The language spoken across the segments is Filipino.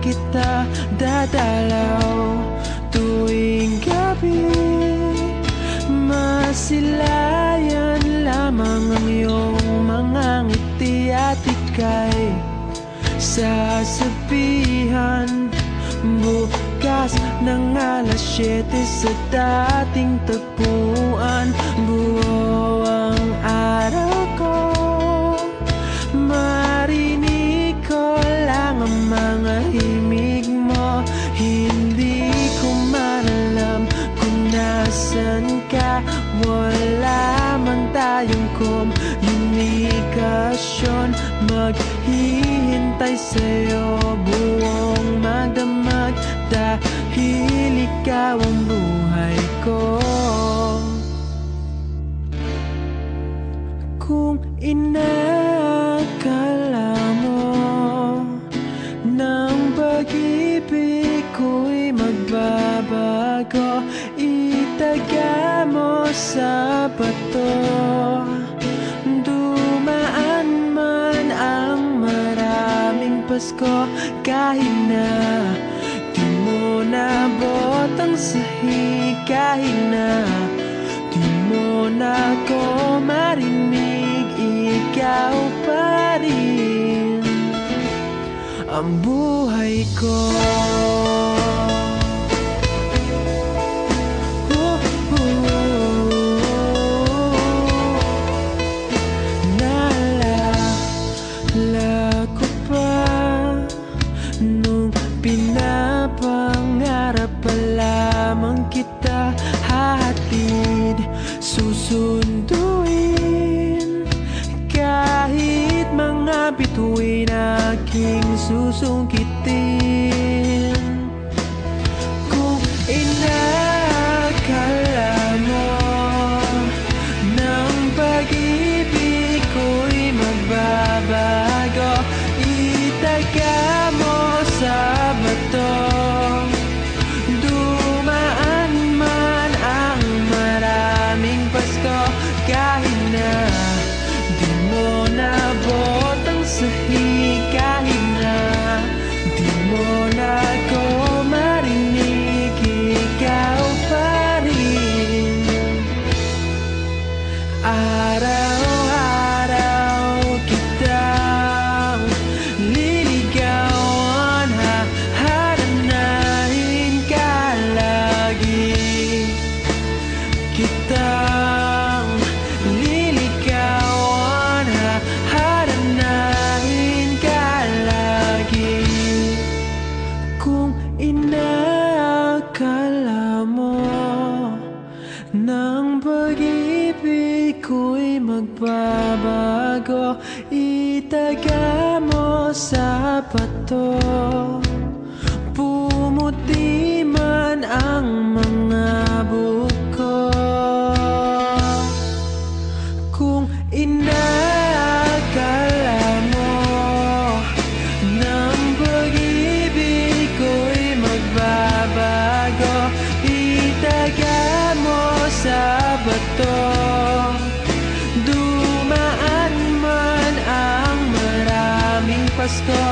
kita dadalaw tuwing gabi. Masilayan lamang ang iyong mga ngiti at ika'y sasabihan bukas ng alas 7 sa dating tagpuan. Buo ang araw ko, marinig ko lang ang mga himig mo. Hindi ko malalam kung nasan ka. Wala man tayong komunikasyon, maghihintay sa'yo buong magdamag, dahil ikaw ang buhay ko. Kung inakala mo ng pag-ibig ko'y magbabago, itaga mo sa bato. Dumaan man ang maraming Pasko, kahit na di mo nabot ang sahig, kahit na di mo na ko marinig, ikaw pa rin ang buhay ko. Naalala ko pa nung pinapangarap pa lamang kita, hatid susunduin, kahit mga bituin aking susungkitin. Kung inakala mo ng pag-ibig ko'y magbabago, itaga mo sa bato. Dumaan man ang maraming Pasko, kahit na di mo nabot ang sahig, kahit na di mo na ko marinig, ikaw pa rin. Araw-araw kitang liligawan, hahanapin ka lagi. Kitang liligawan, hahanapin ka lagi. Kung inakala mo ng pag-ibig ko'y magbabago, itaga mo sa bato. Pumuti man ang mga buko. Kung inakala mo ng pag-ibig ko'y magbabago, itaga mo sa bato. Dumaan man ang maraming Pasko,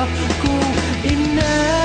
kung ina